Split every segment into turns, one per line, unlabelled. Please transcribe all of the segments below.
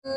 بسم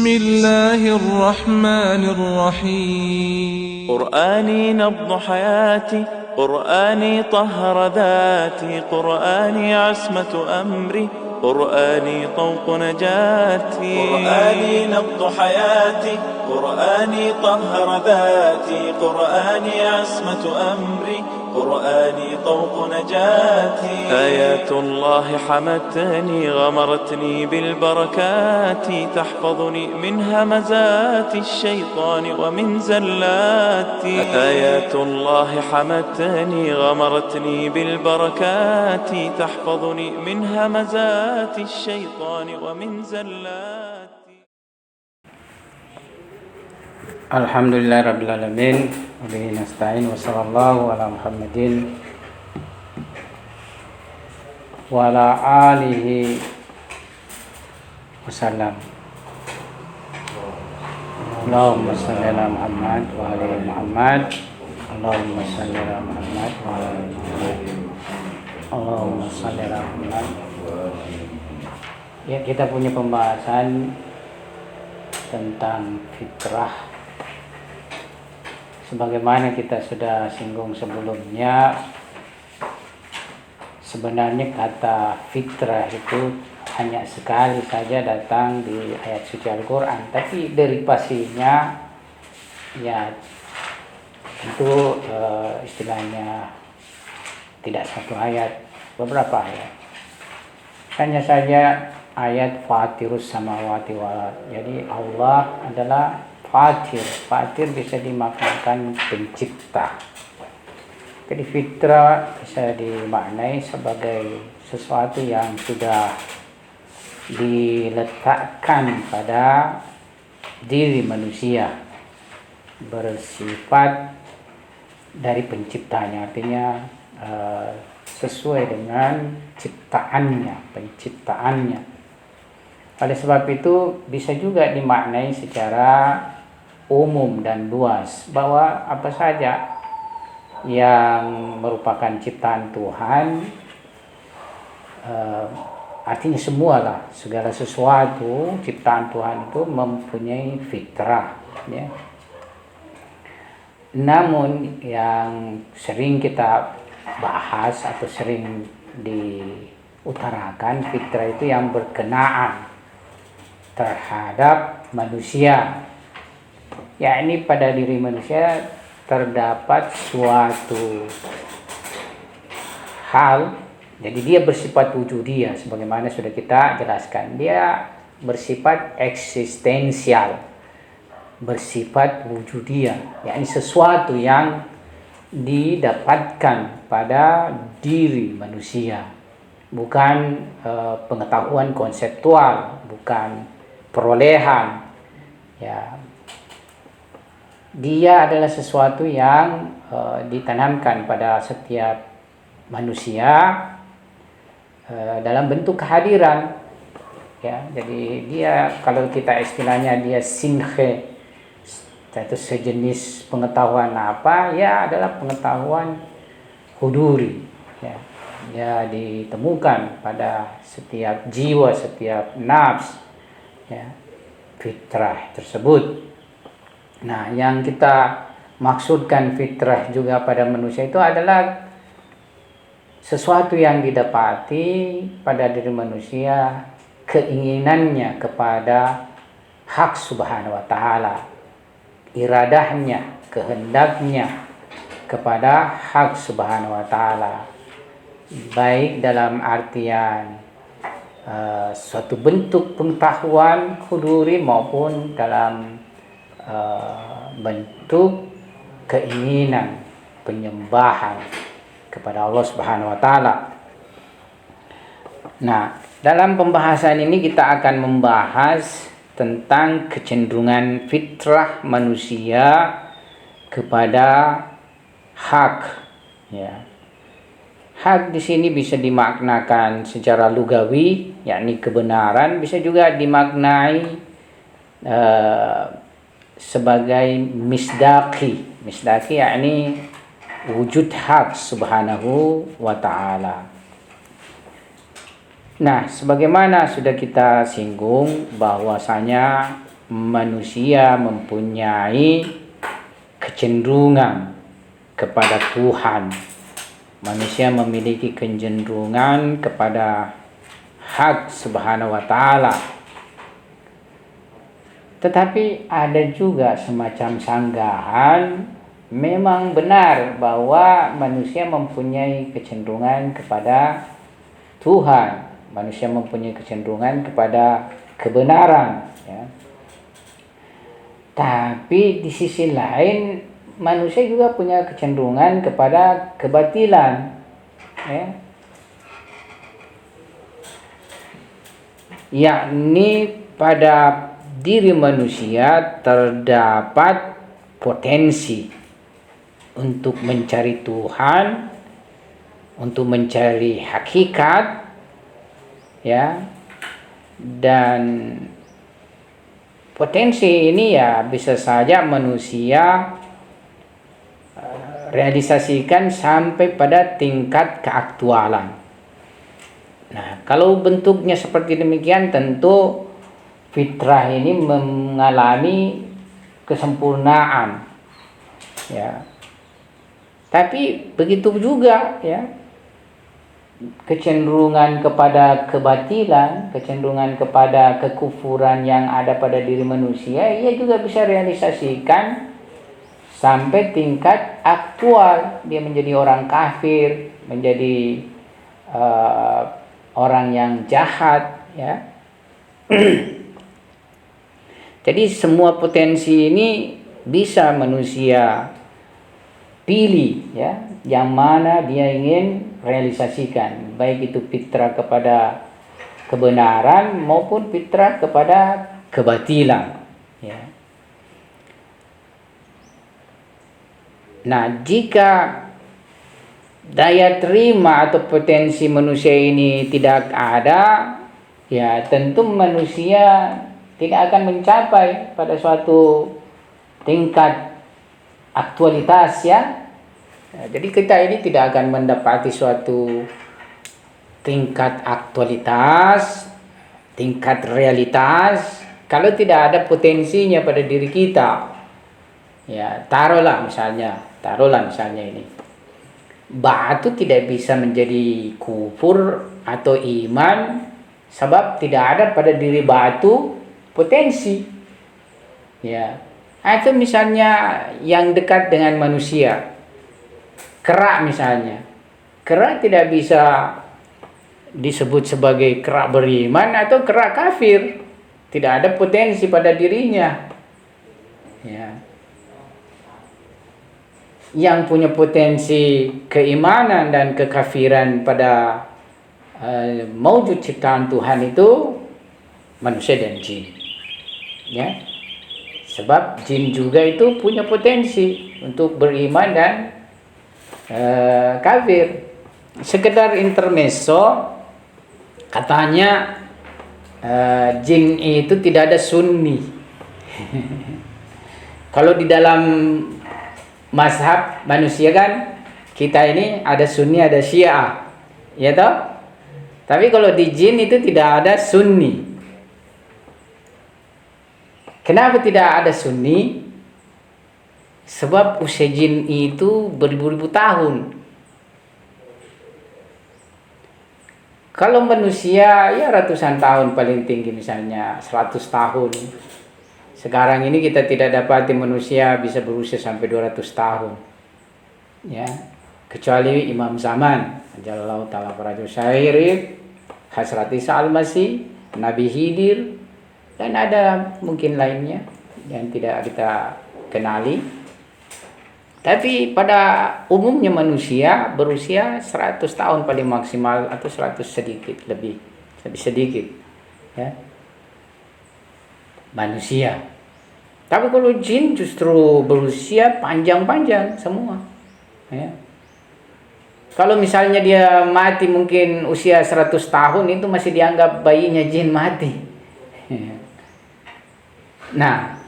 الله الرحمن الرحيم.
قرآني نبض حياتي، قرآني طهر ذاتي، قرآني عصمة أمري، قرآني طوق نجاتي. قرآني نبض حياتي، قرآني طهر ذاتي، قرآني عصمة أمري، قرآني طوق نجاتي. آيات الله حمتني، غمرتني بالبركات، تحفظني من همزات الشيطان ومن زلاتي. آيات الله حمتني، غمرتني بالبركات، تحفظني من همزات الشيطان ومن زلاتي.
Alhamdulillahirrabbilalamin, wabihi nasta'in, wa sallallahu ala Muhammadin wa ala alihi wasallam. Allahumma salli ala Muhammad wa ala Muhammad. Allahumma salli ala Muhammad wa ala Muhammad. Allahumma salli ala Muhammad. Ya, kita punya pembahasan tentang fitrah. Sebagaimana kita sudah singgung sebelumnya, sebenarnya kata fitrah itu hanya sekali saja datang di ayat suci Al-Quran, tapi derivasinya ya tentu istilahnya tidak satu ayat, beberapa ayat. Hanya saja ayat Fatirus samawati wal ardh. Jadi Allah adalah Fatir. Fatir bisa dimaknakan pencipta. Jadi fitrah bisa dimaknai sebagai sesuatu yang sudah diletakkan pada diri manusia, bersifat dari penciptanya, artinya sesuai dengan penciptaannya. Oleh sebab itu bisa juga dimaknai secara umum dan luas, bahwa apa saja yang merupakan ciptaan Tuhan, artinya semualah, segala sesuatu ciptaan Tuhan itu mempunyai fitrah, ya. Namun yang sering kita bahas atau sering diutarakan, fitrah itu yang berkenaan terhadap manusia, yakni pada diri manusia terdapat suatu hal, jadi dia bersifat wujudiyah sebagaimana sudah kita jelaskan. Dia bersifat eksistensial, bersifat wujudiyah, yakni sesuatu yang didapatkan pada diri manusia, bukan pengetahuan konseptual, bukan perolehan, ya. Dia adalah sesuatu yang ditanamkan pada setiap manusia dalam bentuk kehadiran, ya. Jadi dia, kalau kita istilahnya dia sinhe, itu sejenis pengetahuan apa, ya adalah pengetahuan huduri, ya. Dia ditemukan pada setiap jiwa, setiap nafs, ya, fitrah tersebut. Nah, yang kita maksudkan fitrah juga pada manusia itu adalah sesuatu yang didapati pada diri manusia, keinginannya kepada hak subhanahu wa ta'ala, iradahnya, kehendaknya kepada hak subhanahu wa ta'ala, baik dalam artian suatu bentuk pengetahuan huduri maupun dalam bentuk keinginan penyembahan kepada Allah Subhanahu wa taala. Nah, dalam pembahasan ini kita akan membahas tentang kecenderungan fitrah manusia kepada hak, ya. Hak di sini bisa dimaknakan secara lugawi, yakni kebenaran, bisa juga dimaknai sebagai misdaqi. Misdaqi yakni wujud hak subhanahu wa ta'ala. Nah, sebagaimana sudah kita singgung bahwasanya manusia mempunyai kecenderungan kepada Tuhan. Manusia memiliki kecenderungan kepada hak subhanahu wa ta'ala. Tetapi ada juga semacam sanggahan, memang benar bahwa manusia mempunyai kecenderungan kepada Tuhan. Manusia mempunyai kecenderungan kepada kebenaran, ya. Tapi di sisi lain manusia juga punya kecenderungan kepada kebatilan, ya. Yakni pada diri manusia terdapat potensi untuk mencari Tuhan, untuk mencari hakikat, ya. Dan potensi ini ya bisa saja manusia realisasikan sampai pada tingkat keaktualan. Nah, kalau bentuknya seperti demikian tentu fitrah ini mengalami kesempurnaan, ya. Tapi begitu juga, ya, kecenderungan kepada kebatilan, kecenderungan kepada kekufuran yang ada pada diri manusia, ia juga bisa realisasikan sampai tingkat aktual. Dia menjadi orang kafir, menjadi orang yang jahat, ya. Jadi semua potensi ini bisa manusia pilih, ya, yang mana dia ingin realisasikan, baik itu fitrah kepada kebenaran maupun fitrah kepada kebatilan, ya. Nah, jika daya terima atau potensi manusia ini tidak ada, ya tentu manusia tidak akan mencapai pada suatu tingkat aktualitas, ya. Nah, jadi kita ini tidak akan mendapati suatu tingkat aktualitas, tingkat realitas kalau tidak ada potensinya pada diri kita. Ya, taruhlah misalnya ini. Batu tidak bisa menjadi kufur atau iman sebab tidak ada pada diri batu potensi. Ya. Atau misalnya yang dekat dengan manusia, kerak misalnya. Kerak tidak bisa disebut sebagai kerak beriman atau kerak kafir. Tidak ada potensi pada dirinya. Ya. Yang punya potensi keimanan dan kekafiran pada maujud ciptaan Tuhan itu manusia dan jin. Ya. Sebab jin juga itu punya potensi untuk beriman dan kafir. Sekedar intermezzo, katanya jin itu tidak ada sunni. Kalau di dalam mazhab manusia kan kita ini ada sunni ada syiah, ya toh? Tapi kalau di jin itu tidak ada sunni. Kenapa tidak ada sunni? Sebab usia jin itu beribu-ribu tahun. Kalau manusia ya ratusan tahun paling tinggi, misalnya 100 tahun. Sekarang ini kita tidak dapati manusia bisa berusia sampai 200 tahun. Ya, kecuali Imam Zaman, Jalallahu ta'ala farajul syarif, Hasrat Isa al-Masih, Nabi Khidir, dan ada mungkin lainnya yang tidak kita kenali. Tapi pada umumnya manusia berusia 100 tahun paling maksimal atau 100 sedikit lebih sedikit, ya. Manusia. Tapi kalau jin justru berusia panjang-panjang semua, ya. Kalau misalnya dia mati mungkin usia 100 tahun itu masih dianggap bayinya jin mati. Nah,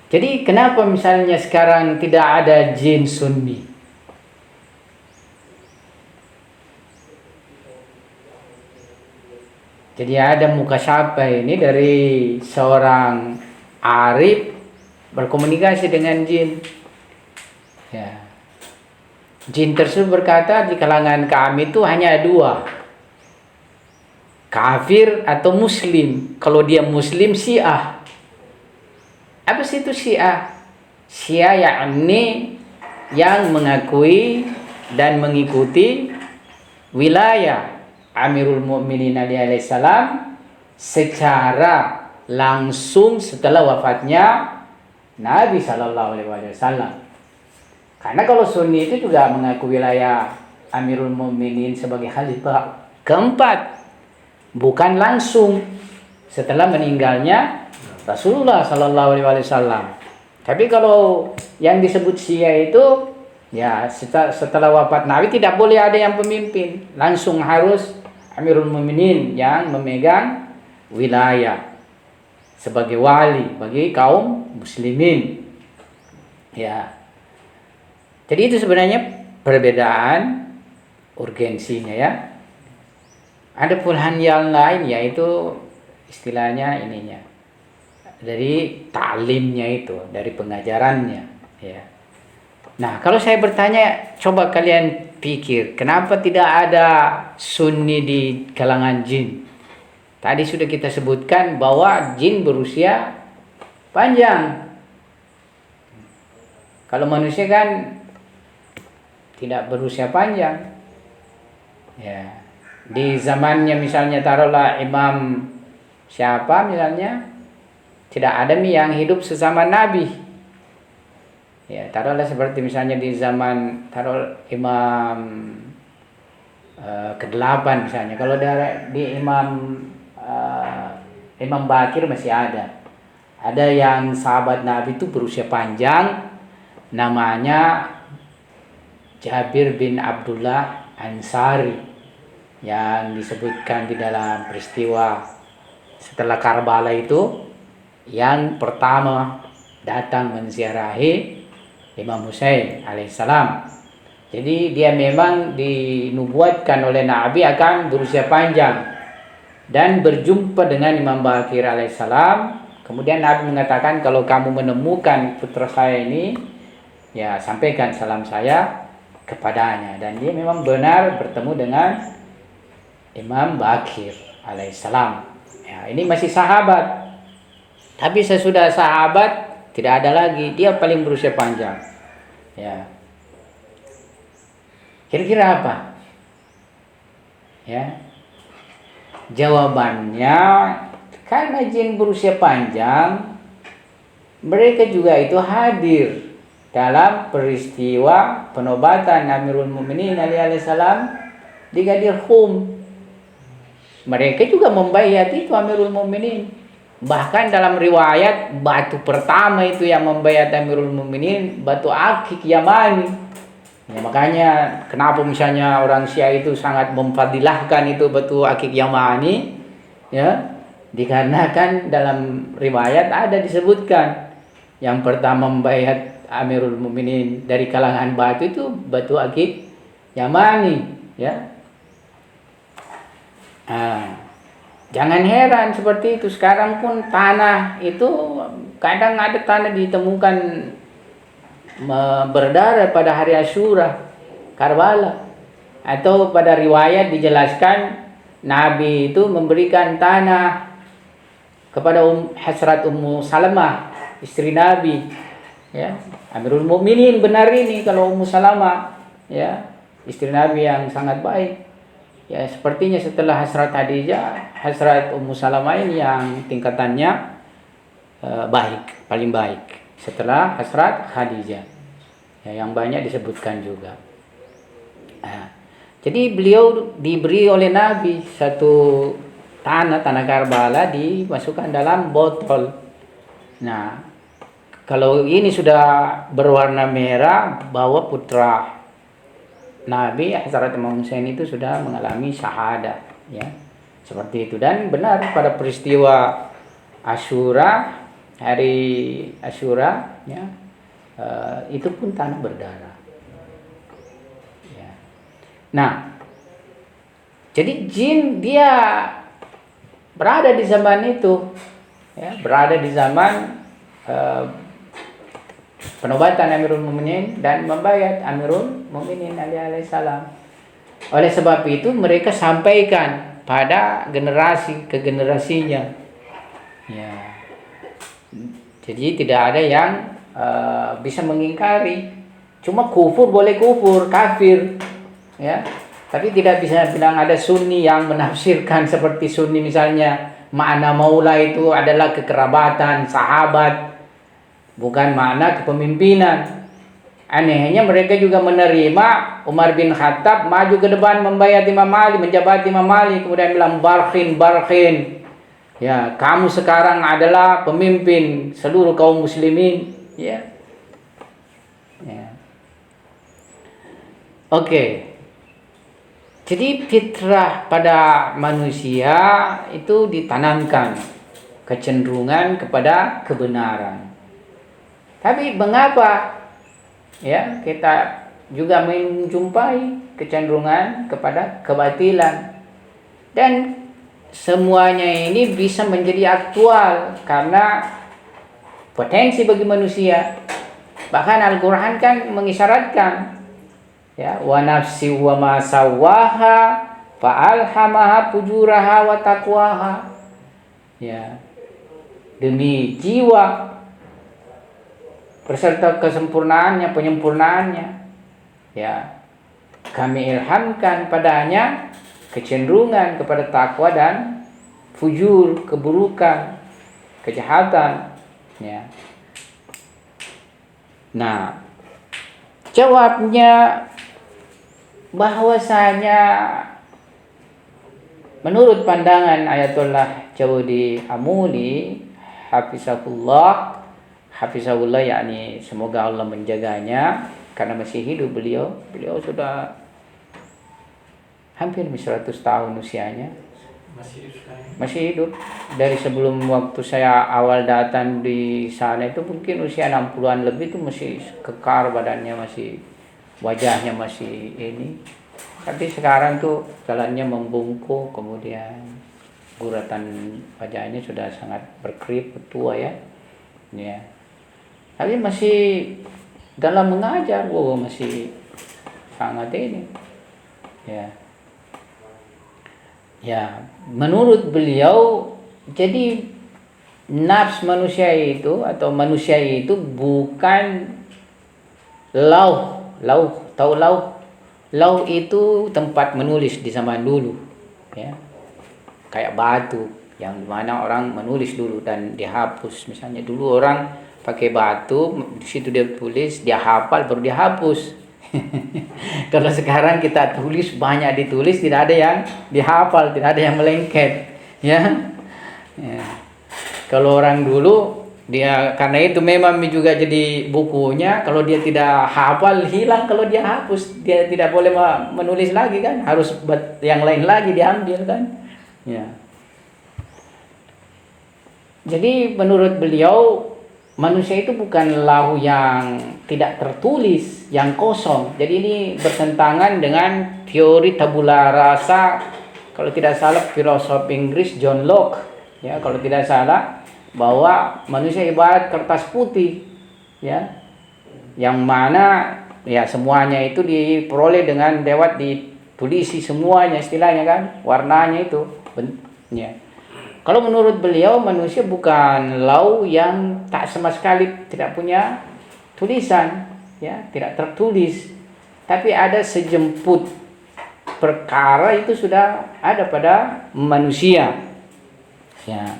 jadi kenapa misalnya sekarang tidak ada jin sunni? Jadi ada muka siapa ini dari seorang arif berkomunikasi dengan jin. Ya. Jin tersebut berkata, di kalangan kami itu hanya dua, kafir atau muslim. Kalau dia muslim, Syiah. Apa sih itu Syiah? Syiah yakni yang mengakui dan mengikuti wilayah Amirul Mukminin Ali alaihissalam secara langsung setelah wafatnya Nabi Shallallahu Alaihi Wasallam. Karena kalau Sunni itu juga mengaku wilayah Amirul Mukminin sebagai khalifah keempat, bukan langsung setelah meninggalnya Rasulullah Shallallahu Alaihi Wasallam. Tapi kalau yang disebut Syiah itu, ya setelah wafat Nabi tidak boleh ada yang pemimpin, langsung harus Amirul Mukminin yang memegang wilayah sebagai wali bagi kaum muslimin. Ya. Jadi itu sebenarnya perbedaan urgensinya ya. Ada pula yang lain yaitu istilahnya ininya dari taklimnya itu, dari pengajarannya ya. Nah, kalau saya bertanya, coba kalian pikir, kenapa tidak ada Sunni di kalangan jin? Tadi sudah kita sebutkan bahwa jin berusia panjang. Kalau manusia kan tidak berusia panjang. Ya. Di zamannya misalnya taruhlah Imam siapa misalnya, tidak ada yang hidup sesama Nabi. Ya, taruhlah seperti misalnya di zaman Imam ke-8 misalnya. Kalau di Imam Bakir masih ada. Ada yang sahabat Nabi itu berusia panjang, namanya Jabir bin Abdullah Ansari, yang disebutkan di dalam peristiwa setelah Karbala itu, yang pertama datang menziarahi Imam Husain alaihissalam. Jadi dia memang dinubuatkan oleh Nabi akan berusia panjang dan berjumpa dengan Imam Bakir alaihissalam. Kemudian Nabi mengatakan, kalau kamu menemukan putra saya ini, ya sampaikan salam saya kepadanya. Dan dia memang benar bertemu dengan Imam Bakir alaihissalam. Ya, ini masih sahabat. Tapi sesudah sahabat tidak ada lagi, dia paling berusia panjang. Ya. Kira-kira apa? Ya. Jawabannya, karena jin berusia panjang, mereka juga itu hadir dalam peristiwa penobatan Amirul Mukminin Ali alaihissalam di Ghadir Khum. Mereka juga membayat itu Amirul Mukminin. Bahkan dalam riwayat, batu pertama itu yang membayat Amirul Mukminin batu akik Yamani. Ya, makanya kenapa misalnya orang Syiah itu sangat memfadilahkan itu batu akik Yamani, ya, dikarenakan dalam riwayat ada disebutkan yang pertama membayat Amirul Mukminin dari kalangan batu itu batu akik Yamani, ya. Jangan heran seperti itu. Sekarang pun tanah itu kadang ada tanah ditemukan berdarah pada hari Asyura, Karbala. Atau pada riwayat dijelaskan Nabi itu memberikan tanah kepada Hasrat Ummu Salamah, istri Nabi. Ya, Amirul Mukminin benar ini kalau Ummu Salamah, ya, istri Nabi yang sangat baik. Ya, sepertinya setelah Hasrat Khadijah, Hasrat Ummu Salamah ini yang tingkatannya baik, paling baik setelah Hasrat Khadijah. Ya, yang banyak disebutkan juga. Jadi beliau diberi oleh Nabi satu tanah Karbala, dimasukkan dalam botol. Nah, kalau ini sudah berwarna merah, bahwa putra Nabi Hazrat Imam Husain itu sudah mengalami syahadat, ya, seperti itu. Dan benar pada peristiwa Asyura, hari Asyura, ya, itu pun tanah berdarah. Ya. Nah, jadi jin dia berada di zaman itu, ya, berada di zaman penobatan Amirul Mukminin dan membayat Amirul Mukminin alaihi salam. Oleh sebab itu mereka sampaikan pada generasi ke generasinya. Ya. Jadi tidak ada yang bisa mengingkari. Cuma kufur boleh kufur, kafir, ya. Tapi tidak bisa bilang ada Sunni yang menafsirkan seperti Sunni misalnya makna maula itu adalah kekerabatan, sahabat, bukan makna kepemimpinan. Anehnya mereka juga menerima Umar bin Khattab maju ke depan membayat Imam Ali, menjabat Imam Ali, kemudian bilang barkhin. Ya, kamu sekarang adalah pemimpin seluruh kaum muslimin, ya. Ya. Oke. Jadi fitrah pada manusia itu ditanamkan kecenderungan kepada kebenaran. Tapi mengapa ya kita juga menjumpai kecenderungan kepada kebatilan? Dan semuanya ini bisa menjadi aktual karena potensi bagi manusia. Bahkan Al-Qur'an kan mengisyaratkan, ya, wa nafsi wa ma sawaha fa alhamaha fujuraha wa taqwaha. Ya. Demi jiwa beserta kesempurnaannya, penyempurnaannya, ya, kami ilhamkan padanya kecenderungan kepada takwa dan fujur, keburukan, kejahatan, ya. Nah, jawabnya bahwasanya menurut pandangan Ayatollah Jawadi Amuli hafizahullah, yakni semoga Allah menjaganya, karena masih hidup beliau sudah hampir 100 tahun usianya, masih hidup. Dari sebelum waktu saya awal datang di sana itu mungkin usia 60-an lebih, itu masih kekar badannya, masih wajahnya masih ini. Tapi sekarang tuh jalannya membungkuk, kemudian guratan wajahnya sudah sangat berkerip, tua, ya. Ya. Tapi masih dalam mengajar, masih sangat ini. Ya. Ya, menurut beliau, jadi nafs manusia itu atau manusia itu bukan lauh. Tahu lauh? Lauh itu tempat menulis di zaman dulu, ya. Kayak batu yang dimana orang menulis dulu dan dihapus. Misalnya dulu orang pakai batu, di situ dia tulis, dia hafal, baru dia hapus. Kalau sekarang kita tulis, banyak ditulis, tidak ada yang dihafal, tidak ada yang melengket, ya. Ya. Kalau orang dulu dia, karena itu memang juga jadi bukunya, kalau dia tidak hafal hilang, kalau dia hapus dia tidak boleh menulis lagi kan, harus yang lain lagi diambil kan, ya. Jadi menurut beliau manusia itu bukan lahu yang tidak tertulis, yang kosong. Jadi ini bertentangan dengan teori tabula rasa, kalau tidak salah filosof Inggris John Locke, ya, kalau tidak salah, bahwa manusia ibarat kertas putih, ya, yang mana ya semuanya itu diperoleh dengan lewat ditulisi semuanya, istilahnya kan, warnanya itu, ya. Kalau menurut beliau manusia bukan lau yang tak sama sekali tidak punya tulisan, ya, tidak tertulis, tapi ada sejemput perkara itu sudah ada pada manusia, ya.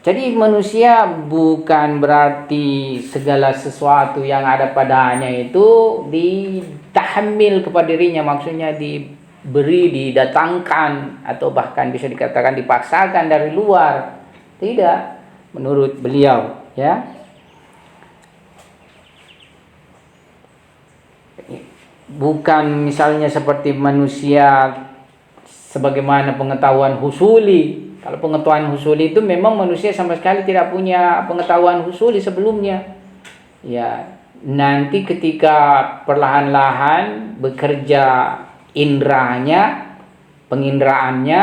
Jadi manusia bukan berarti segala sesuatu yang ada padanya itu ditahmil kepada dirinya, maksudnya diberi, didatangkan, atau bahkan bisa dikatakan dipaksakan dari luar. Tidak, menurut beliau, ya. Bukan misalnya seperti manusia sebagaimana pengetahuan husuli. Kalau pengetahuan husuli itu memang manusia sama sekali tidak punya pengetahuan husuli sebelumnya. Ya, nanti ketika perlahan-lahan bekerja indranya, pengindraannya,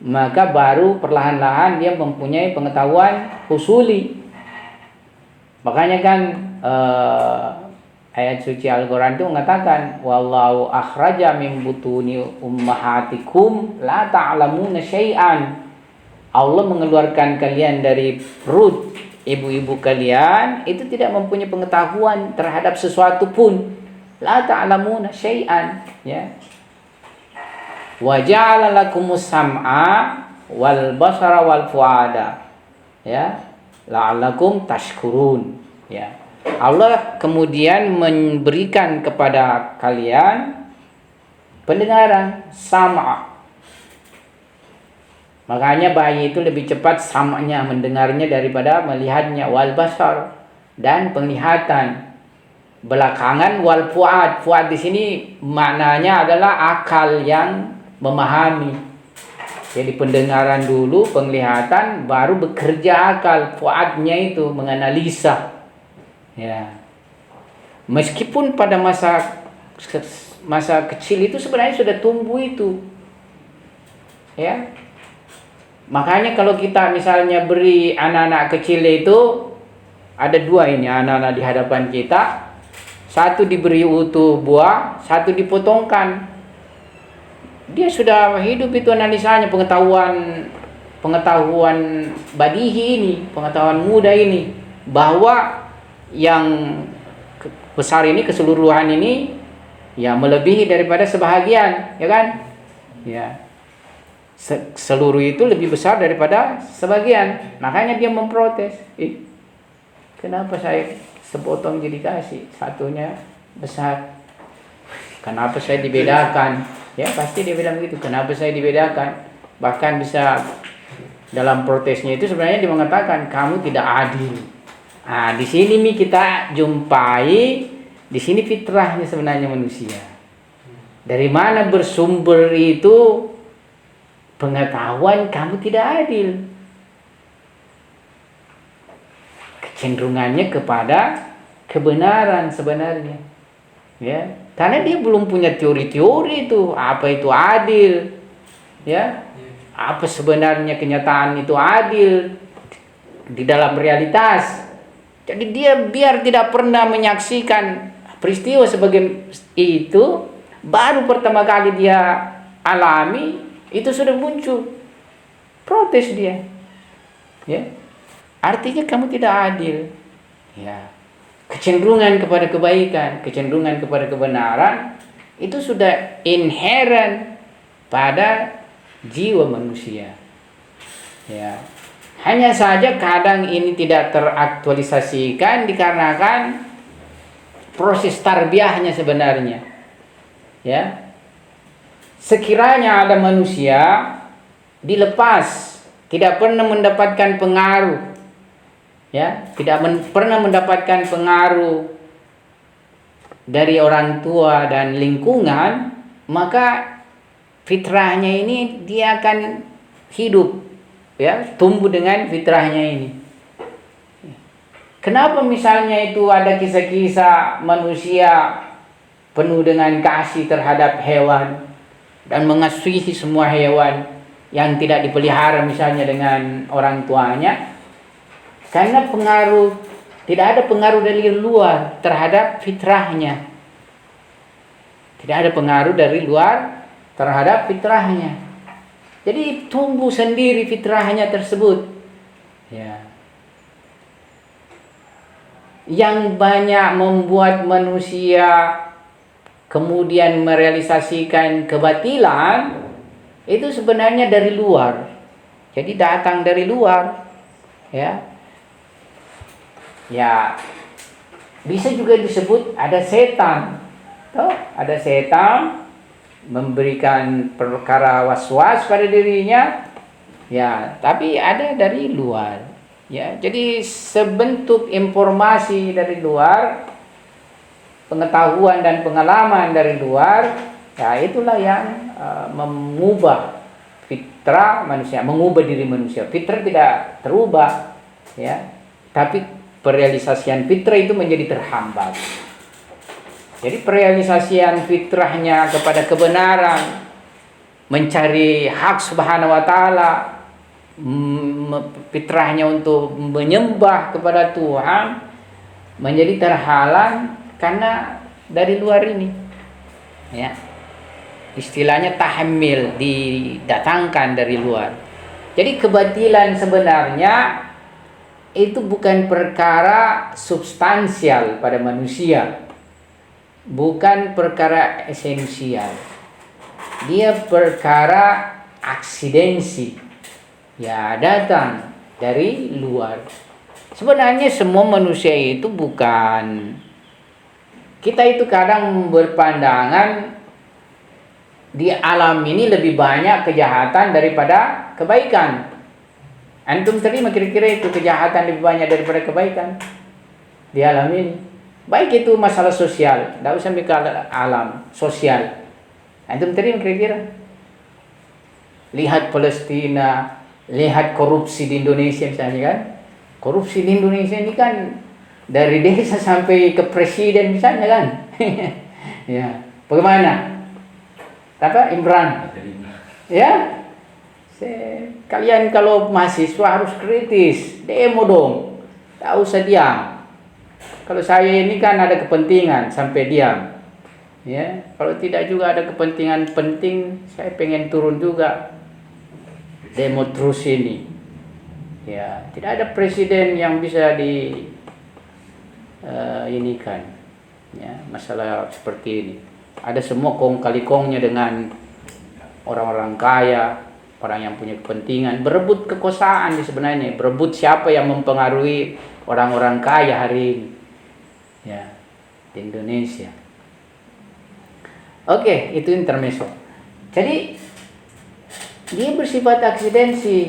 maka baru perlahan-lahan dia mempunyai pengetahuan husuli. Makanya kan ayat suci Al-Quran itu mengatakan, wallahu akhraja min butuni ummahatikum la ta'lamuna syai'an. Allah mengeluarkan kalian dari perut ibu-ibu kalian, itu tidak mempunyai pengetahuan terhadap sesuatu pun. La ta'lamuna syai'an, ya. Wa ja'ala lakumus sam'a wal basara wal fuada, ya, la'allakum tashkurun, ya. Allah kemudian memberikan kepada kalian pendengaran, sam'a. Makanya bayi itu lebih cepat sam'nya, mendengarnya daripada melihatnya, wal basar, dan penglihatan. Belakangan wal fuad. Fuad di sini maknanya adalah akal yang memahami. Jadi pendengaran dulu, penglihatan, baru bekerja akal. Fuadnya itu menganalisa. Ya. Meskipun pada masa kecil itu sebenarnya sudah tumbuh itu. Ya. Makanya kalau kita misalnya beri anak-anak kecil itu, ada dua ini anak-anak di hadapan kita. Satu diberi utuh buah, satu dipotongkan. Dia sudah hidup itu analisanya, pengetahuan badihi ini, pengetahuan muda ini, bahwa yang besar ini, keseluruhan ini, ya melebihi daripada sebahagian, ya kan? Ya. Seluruh itu lebih besar daripada sebagian. Makanya dia memprotes. Kenapa saya sepotong jadi kasih, satunya besar? Kenapa saya dibedakan? Ya pasti dia bilang begitu. Kenapa saya dibedakan? Bahkan bisa dalam protesnya itu sebenarnya dia mengatakan kamu tidak adil. Di sini kita jumpai, di sini fitrahnya sebenarnya manusia. Dari mana bersumber itu pengetahuan kamu tidak adil? Kecenderungannya kepada kebenaran sebenarnya, ya, karena dia belum punya teori-teori itu apa itu adil, ya, apa sebenarnya kenyataan itu adil di dalam realitas. Jadi dia biar tidak pernah menyaksikan peristiwa sebagai itu, baru pertama kali dia alami itu sudah muncul protes dia, ya. Artinya kamu tidak adil, ya. Kecenderungan kepada kebaikan, kecenderungan kepada kebenaran itu sudah inherent pada jiwa manusia, ya. Hanya saja kadang ini tidak teraktualisasikan dikarenakan proses tarbiyahnya sebenarnya, ya. Sekiranya ada manusia dilepas, tidak pernah mendapatkan pengaruh, ya, pernah mendapatkan pengaruh dari orang tua dan lingkungan, maka fitrahnya ini dia akan hidup, ya, tumbuh dengan fitrahnya ini. Kenapa misalnya itu ada kisah-kisah manusia penuh dengan kasih terhadap hewan dan mengasihi semua hewan yang tidak dipelihara misalnya dengan orang tuanya? Karena tidak ada pengaruh dari luar terhadap fitrahnya. Tidak ada pengaruh dari luar terhadap fitrahnya. Jadi tumbuh sendiri fitrahnya tersebut, ya. Yang banyak membuat manusia kemudian merealisasikan kebatilan itu sebenarnya dari luar. Jadi datang dari luar, ya. Ya, bisa juga disebut ada setan. Ada setan memberikan perkara was-was pada dirinya, ya, tapi ada dari luar, ya. Jadi sebentuk informasi dari luar, pengetahuan dan pengalaman dari luar, ya itulah yang mengubah fitrah manusia, mengubah diri manusia. Fitrah tidak terubah, ya, tapi perealisasian fitrah itu menjadi terhambat. Jadi perealisasian fitrahnya kepada kebenaran mencari hak subhanahu wa ta'ala, fitrahnya untuk menyembah kepada Tuhan, menjadi terhalang karena dari luar ini, ya. Istilahnya tahammil, didatangkan dari luar. Jadi kebatilan sebenarnya itu bukan perkara substansial pada manusia, bukan perkara esensial. Dia perkara aksidensi, ya, datang dari luar. Sebenarnya semua manusia itu bukan, kita itu kadang berpandangan di alam ini lebih banyak kejahatan daripada kebaikan. Antum terima kira-kira itu kejahatan lebih banyak daripada kebaikan di alam ini? Baik itu masalah sosial, tidak usah mikir alam sosial. Antum terima kira-kira? Lihat Palestina, lihat korupsi di Indonesia misalnya kan. Korupsi di Indonesia ini kan dari desa sampai ke presiden misalnya kan. Ya, bagaimana? Apa Imran? Ya, kalian kalau mahasiswa harus kritis, demo dong, tak usah diam. Kalau saya ini kan ada kepentingan sampai diam, ya. Kalau tidak juga ada kepentingan penting, saya pengen turun juga, demo terus ini. Ya, tidak ada presiden yang bisa ini kan, ya, masalah seperti ini. Ada semua kong kali kongnya dengan orang-orang kaya, orang yang punya kepentingan, berebut kekuasaan sebenarnya, berebut siapa yang mempengaruhi orang-orang kaya hari ini, ya, di Indonesia. Oke, itu intermezzo. Jadi dia bersifat aksidensi.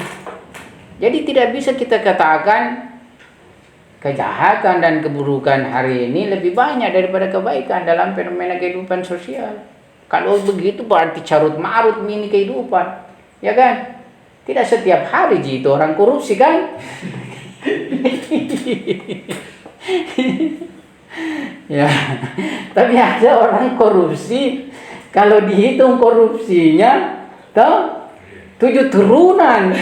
Jadi tidak bisa kita katakan kejahatan dan keburukan hari ini lebih banyak daripada kebaikan dalam fenomena kehidupan sosial. Kalau begitu berarti carut marut ini kehidupan, ya kan? Tidak setiap hari itu orang korupsi kan? Ya, tapi ada orang korupsi, kalau dihitung korupsinya, toh 7 turunan.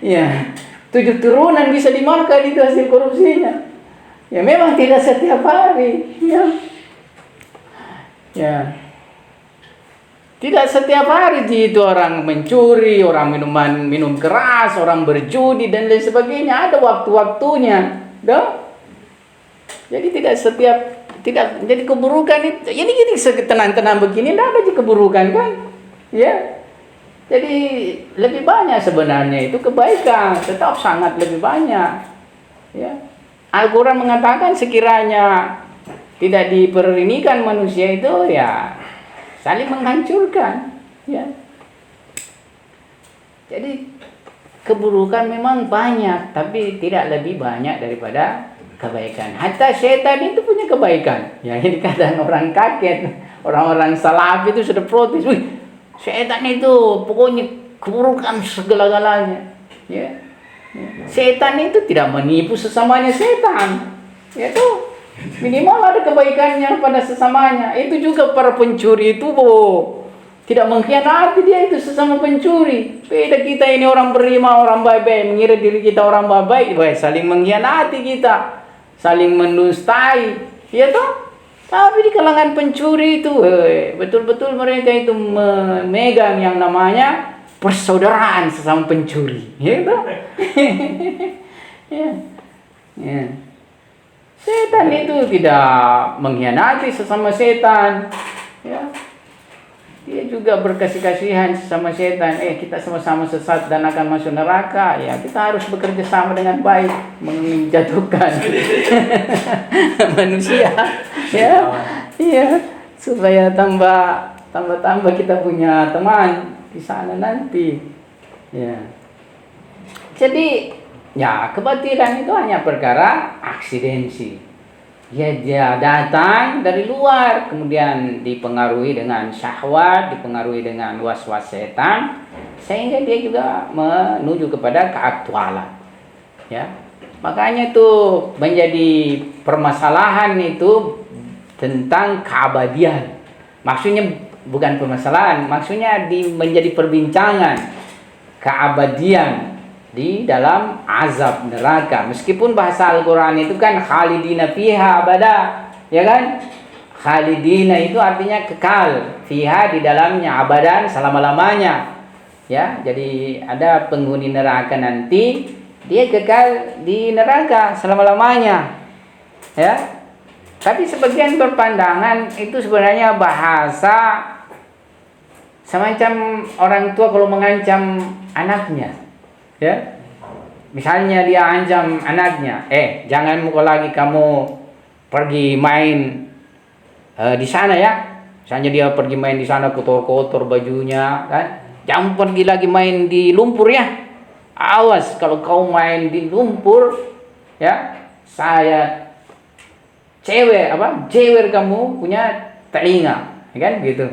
Ya, 7 turunan bisa dimakan itu hasil korupsinya. Ya memang tidak setiap hari, ya. Ya. Tidak setiap hari itu orang mencuri, orang minum keras, orang berjudi dan lain sebagainya, ada waktu-waktunya, toh? Jadi jadi keburukan itu. Jadi tenang-tenang begini tidak ada keburukan kan? Ya. Jadi lebih banyak sebenarnya itu kebaikan, tetap sangat lebih banyak. Ya. Al-Quran mengatakan sekiranya tidak diperinikan manusia itu ya saling menghancurkan. Ya. Jadi keburukan memang banyak, tapi tidak lebih banyak daripada kebaikan. Hatta setan itu punya kebaikan. Ya, ini kadang orang kaget, orang-orang salaf itu sudah protes. Wih, setan itu pokoknya keburukan segala-galanya. Ya. Setan itu tidak menipu sesamanya setan. Ya tuh, minimal ada kebaikannya pada sesamanya. Itu juga para pencuri itu tidak mengkhianati dia itu sesama pencuri. Beda kita ini orang beriman, orang baik-baik, mengira diri kita orang baik-baik, saling mengkhianati kita, saling mendustai. Ya toh? Tapi di kalangan pencuri itu, betul-betul mereka itu memegang yang namanya persaudaraan sesama pencuri, gitu. Ya. Ya. Setan itu tidak mengkhianati sesama setan, ya. Dia juga berkasih-kasihan sesama setan. Kita sama-sama sesat dan akan masuk neraka. Ya, kita harus bekerja sama dengan baik menjatuhkan manusia. Ya, iya, supaya tambah kita punya teman di sana nanti. Ya. Jadi, ya kebatilan itu hanya perkara aksidensi. Ya, dia datang dari luar, kemudian dipengaruhi dengan syahwat, dipengaruhi dengan was-was setan, sehingga dia juga menuju kepada keaktualan. Ya, makanya itu menjadi permasalahan itu tentang keabadian. Maksudnya bukan permasalahan, maksudnya menjadi perbincangan keabadian di dalam azab neraka. Meskipun bahasa Al-Quran itu kan khalidina fiha abada, ya kan? Khalidina itu artinya kekal, fiha di dalamnya, abadan selama-lamanya. Ya, jadi ada penghuni neraka nanti dia kekal di neraka selama-lamanya. Ya. Tapi sebagian berpandangan itu sebenarnya bahasa semacam orang tua kalau mengancam anaknya. Ya. Misalnya dia ancam anaknya, jangan lagi kamu pergi main di sana ya. Misalnya dia pergi main di sana kotor-kotor bajunya kan. Jangan pergi lagi main di lumpur ya. Awas kalau kau main di lumpur ya, saya jewer kamu punya telinga, ya kan gitu.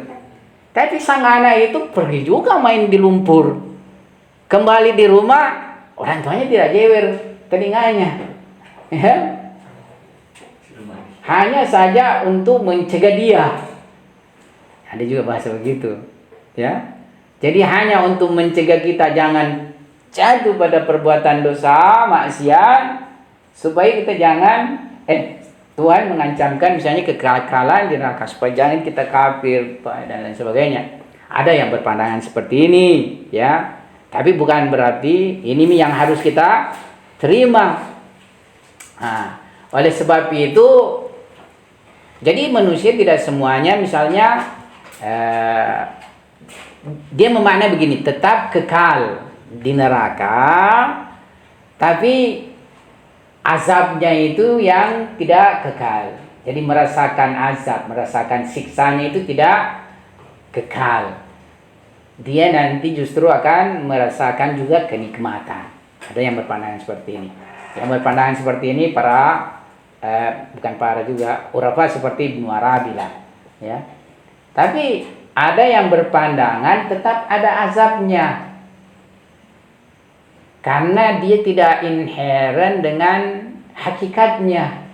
Tapi sang anak itu pergi juga main di lumpur. Kembali di rumah, orang tuanya tidak jewer telinganya. Ya. Hanya saja untuk mencegah dia. Ada juga bahasa begitu, ya. Jadi hanya untuk mencegah kita jangan jatuh pada perbuatan dosa, maksiat, supaya kita jangan Tuhan mengancamkan misalnya kekekalan di neraka supaya jangan kita kafir dan lain sebagainya. Ada yang berpandangan seperti ini, ya. Tapi bukan berarti ini yang harus kita terima. Nah, oleh sebab itu, jadi manusia tidak semuanya misalnya dia memaknai begini, tetap kekal di neraka, tapi azabnya itu yang tidak kekal. Jadi merasakan azab, merasakan siksanya itu tidak kekal. Dia nanti justru akan merasakan juga kenikmatan. Ada yang berpandangan seperti ini. Yang berpandangan seperti ini bukan para juga, urafah seperti Ibnu Arabi lah, ya. Tapi ada yang berpandangan tetap ada azabnya. Karena dia tidak inheren dengan hakikatnya.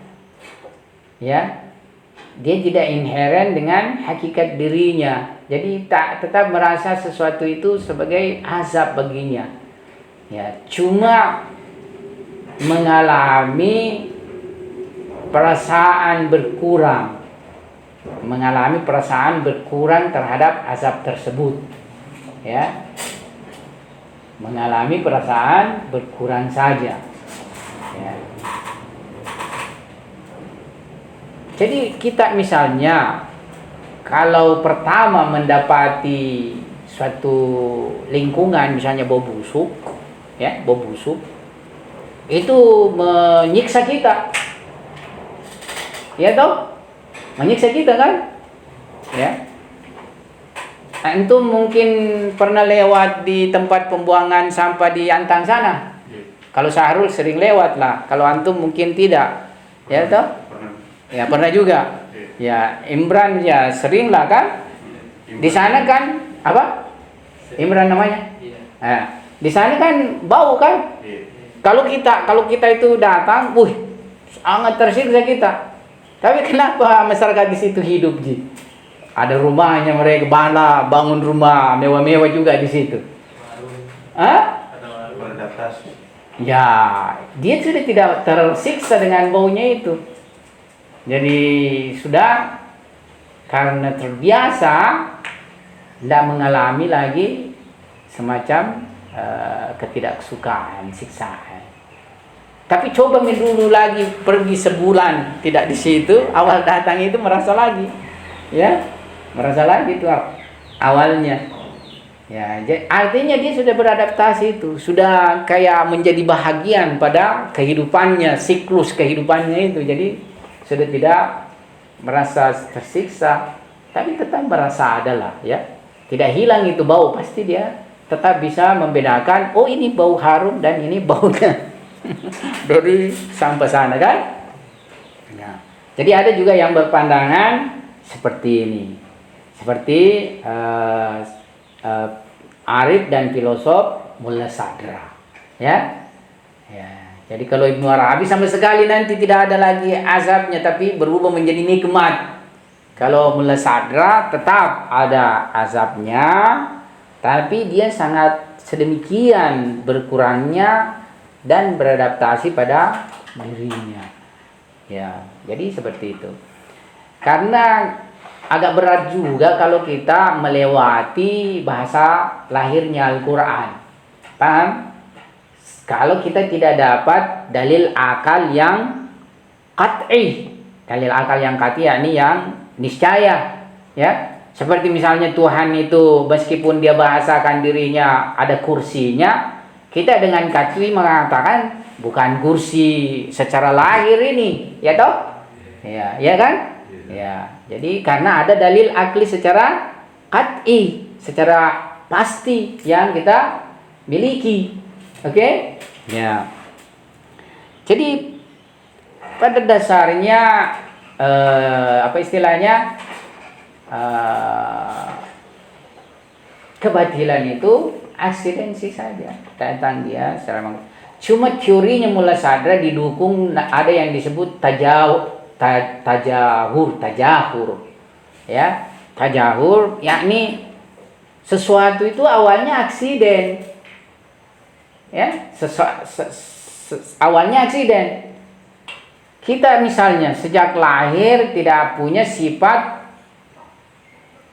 Ya. Dia tidak inheren dengan hakikat dirinya. Jadi tetap merasa sesuatu itu sebagai azab baginya. Ya, cuma mengalami perasaan berkurang. Mengalami perasaan berkurang terhadap azab tersebut. Ya. Mengalami perasaan berkurang saja. Ya. Jadi kita misalnya kalau pertama mendapati suatu lingkungan misalnya bau busuk, ya, bau busuk, itu menyiksa kita. Ya toh? Menyiksa kita kan? Ya. Antum mungkin pernah lewat di tempat pembuangan sampah di Antang sana. Kalau Syahrul sering lewat lah. Kalau antum mungkin tidak. Ya toh? Ya pernah juga. Ya Imran ya sering lah kan. Di sana kan apa? Imran namanya. Nah, di sana kan bau kan. Kalau kita itu datang, sangat tersiksa kita. Tapi kenapa masyarakat di situ hidup ji? Ada rumahnya mereka, bangun rumah mewah-mewah juga di situ. Ya, dia sudah tidak tersiksa dengan baunya itu. Jadi sudah karena terbiasa, tidak mengalami lagi semacam ketidaksukaan, siksaan. Tapi coba dulu lagi pergi sebulan tidak di situ, awal datang itu merasa lagi, ya, merasa lagi itu awalnya. Ya, artinya dia sudah beradaptasi itu, sudah kayak menjadi bahagian pada kehidupannya, siklus kehidupannya itu. Jadi sudah tidak merasa tersiksa, tapi tetap merasa adalah, ya, tidak hilang itu bau, pasti dia tetap bisa membedakan, oh ini bau harum dan ini baunya dari sampah sana kan. Nah, jadi ada juga yang berpandangan seperti ini, seperti Arif dan filosof Mullah Sadra, ya. Jadi kalau Ibnu Arabi sama sekali nanti tidak ada lagi azabnya, tapi berubah menjadi nikmat. Kalau mula sadra tetap ada azabnya, tapi dia sangat sedemikian berkurangnya dan beradaptasi pada dirinya. Ya, jadi seperti itu. Karena agak berat juga kalau kita melewati bahasa lahirnya Al-Quran. Paham? Kalau kita tidak dapat dalil akal yang qat'i. Dalil akal yang qat'i yakni yang niscaya, ya. Seperti misalnya Tuhan itu meskipun dia bahasakan dirinya ada kursinya, kita dengan qat'i mengatakan bukan kursi secara lahir ini, ya toh? Ya, ya kan? Ya. Jadi karena ada dalil akli secara qat'i, secara pasti yang kita miliki. Oke? Ya. Jadi pada dasarnya apa istilahnya, kebatilan itu aksidensi saja, datang dia secara cuma teorinya mula sadra didukung ada yang disebut tajahur, ya. Tajahur yakni sesuatu itu awalnya aksiden, ya. Awalnya aksiden. Kita misalnya sejak lahir tidak punya sifat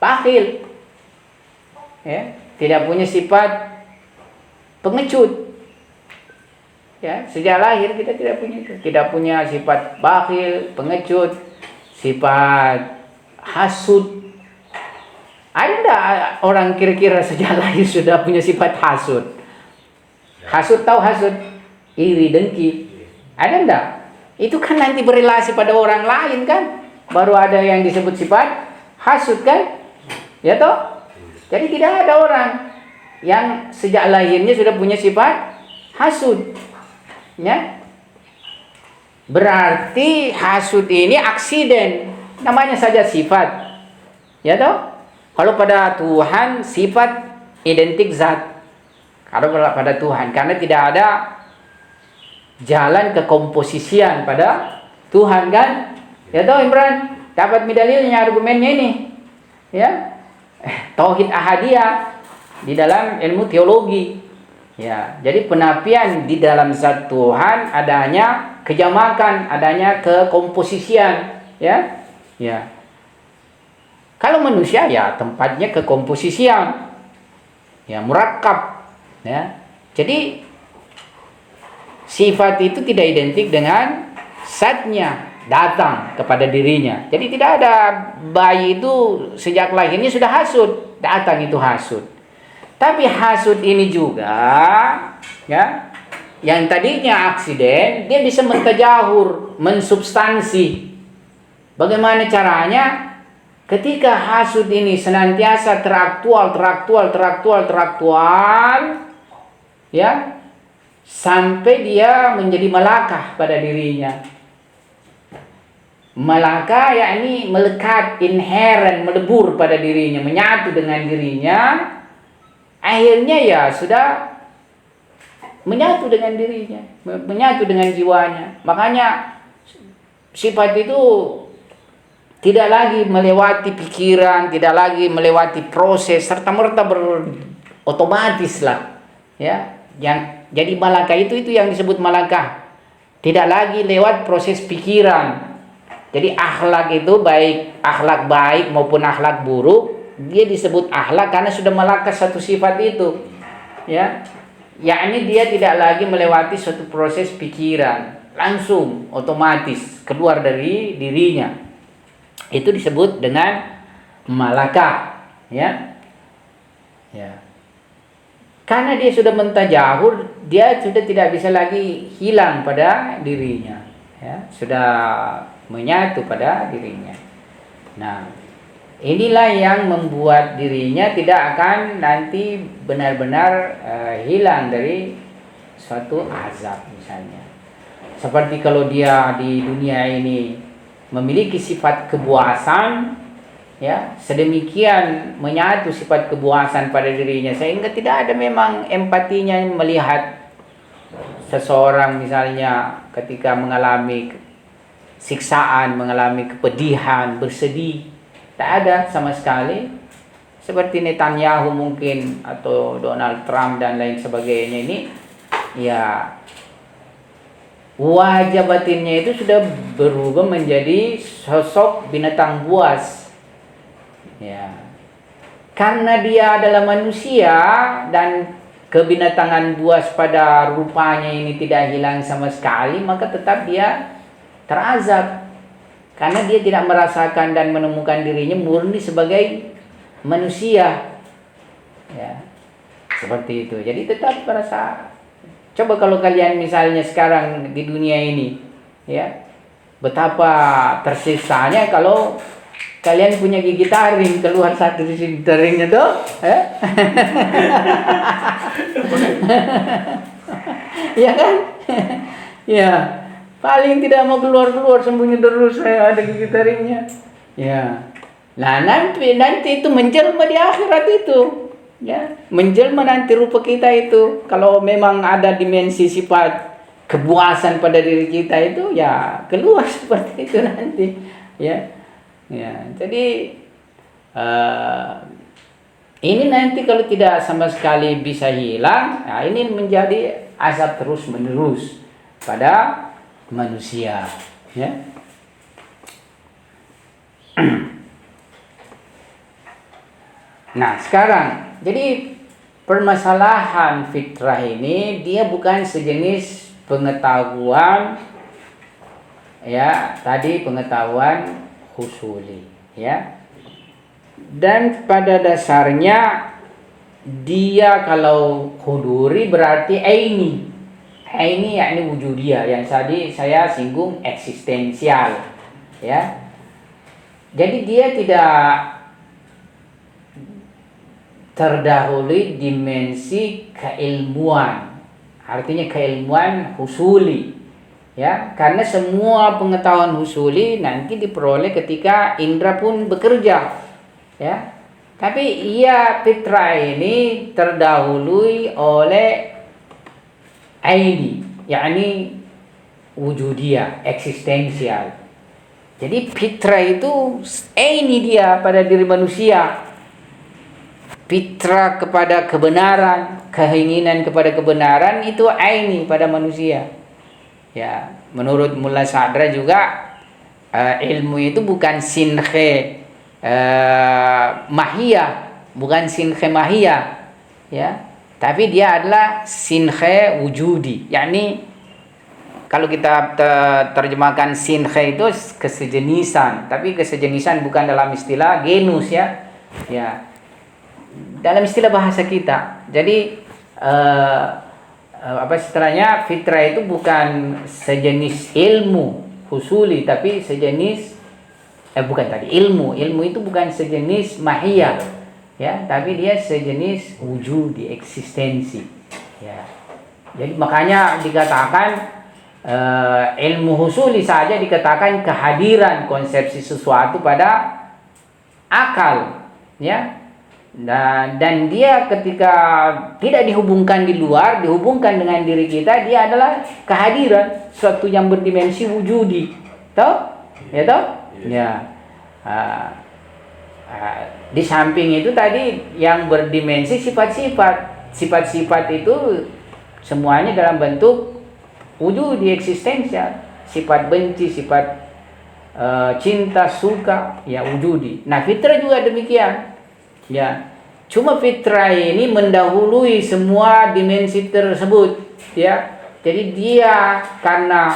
bakhil, ya, tidak punya sifat pengecut, ya. Sejak lahir kita tidak punya itu, tidak punya sifat bakhil, pengecut, sifat hasud. Ada enggak orang kira-kira sejak lahir sudah punya sifat hasud? Hasud, tahu hasud? Iri, dengki. Ada enggak? Itu kan nanti berrelasi pada orang lain kan, baru ada yang disebut sifat hasud kan, ya toh? Jadi tidak ada orang yang sejak lahirnya sudah punya sifat hasud, ya. Berarti hasud ini aksiden, namanya saja sifat, ya toh? Kalau pada Tuhan sifat identik zat. Kalau pada Tuhan, karena tidak ada jalan kekomposisian pada Tuhan kan, ya toh Imran? Dapat dalilnya, argumennya ini, ya. Tauhid ahadiyah di dalam ilmu teologi, ya. Jadi penafian di dalam zat Tuhan adanya kejamakan, adanya kekomposisian, ya, ya. Kalau manusia ya tempatnya kekomposisian, ya, murakkab, ya. Jadi sifat itu tidak identik dengan zatnya, datang kepada dirinya. Jadi tidak ada bayi itu sejak lahirnya sudah hasud, datang itu hasud. Tapi hasud ini juga, ya, yang tadinya aksiden, dia bisa mentajahur, mensubstansi. Bagaimana caranya? Ketika hasud ini senantiasa teraktual, ya, sampai dia menjadi malakah pada dirinya. Malakah yakni melekat, inherent, melebur pada dirinya, menyatu dengan dirinya. Akhirnya ya sudah menyatu dengan dirinya, menyatu dengan jiwanya. Makanya sifat itu tidak lagi melewati pikiran, tidak lagi melewati proses, serta-merta otomatis lah, ya. Yang jadi malakah itu yang disebut malakah. Tidak lagi lewat proses pikiran. Jadi akhlak itu baik akhlak baik maupun akhlak buruk, dia disebut akhlak karena sudah melekat satu sifat itu, ya. Yakni dia tidak lagi melewati suatu proses pikiran, langsung otomatis keluar dari dirinya. Itu disebut dengan malakah, ya. Ya. Karena dia sudah mentajahur, dia sudah tidak bisa lagi hilang pada dirinya, ya. Sudah menyatu pada dirinya. Nah, inilah yang membuat dirinya tidak akan nanti benar-benar hilang dari suatu azab misalnya. Seperti kalau dia di dunia ini memiliki sifat kepuasan, ya, sedemikian menyatu sifat kepuasan pada dirinya sehingga tidak ada memang empatinya melihat seseorang misalnya ketika mengalami siksaan, mengalami kepedihan, bersedih, Tak ada sama sekali. Seperti Netanyahu mungkin atau Donald Trump dan lain sebagainya ini, ya wajah batinnya itu sudah berubah menjadi sosok binatang buas. Ya. Karena dia adalah manusia dan kebinatangan buas pada rupanya ini tidak hilang sama sekali, maka tetap dia terazab. Karena dia tidak merasakan dan menemukan dirinya murni sebagai manusia. Ya. Seperti itu. Jadi tetap merasa. Coba kalau kalian misalnya sekarang di dunia ini, ya, betapa tersiksanya kalau kalian punya gigi taring, keluar satu di sini taringnya tuh, ya kan? Ya, paling tidak mau keluar sembunyi terus, saya ada gigi taringnya. Ya, nah nanti itu menjelma di akhirat itu. Ya, menjelma nanti rupa kita itu. Kalau memang ada dimensi sifat kepuasan pada diri kita itu, ya keluar seperti itu nanti. Ya, ya. Jadi ini nanti kalau tidak sama sekali bisa hilang, nah ini menjadi azab terus menerus pada manusia. Ya. Nah sekarang. Jadi permasalahan fitrah ini dia bukan sejenis pengetahuan, ya tadi pengetahuan husuli, ya. Dan pada dasarnya dia kalau huduri berarti aini yakni wujudiyah, yang tadi saya singgung eksistensial, ya. Jadi dia tidak terdahului dimensi keilmuan, artinya keilmuan husuli, ya, karena semua pengetahuan husuli nanti diperoleh ketika indera pun bekerja, ya. Tapi ia fitrah ini terdahului oleh aini, yakni wujudiyah, eksistensial. Jadi fitrah itu aini dia pada diri manusia. Fitrah kepada kebenaran, keinginan kepada kebenaran itu aini pada manusia. Ya, menurut Mullah Sadra juga ilmu itu bukan sinhe mahiyah, bukan sinhe mahiyah, ya. Tapi dia adalah sinhe wujudi. Yakni kalau kita terjemahkan sinhe itu kesejenisan, tapi kesejenisan bukan dalam istilah genus, ya. Ya. Dalam istilah bahasa kita. Jadi apa istilahnya, fitrah itu bukan sejenis ilmu husuli, tapi sejenis bukan tadi ilmu itu bukan sejenis mahiyah, ya, tapi dia sejenis wujudi, eksistensi, ya. Jadi makanya dikatakan ilmu husuli saja dikatakan kehadiran konsepsi sesuatu pada akal, ya. Dan dia ketika tidak dihubungkan di luar, dihubungkan dengan diri kita, dia adalah kehadiran suatu yang berdimensi wujudi, toh, ya toh, ya. Di samping itu tadi yang berdimensi sifat-sifat itu semuanya dalam bentuk wujudi eksistensial, sifat benci, sifat cinta, suka, ya wujudi. Nah fitrah juga demikian. Ya, cuma fitrah ini mendahului semua dimensi tersebut, ya. Jadi dia karena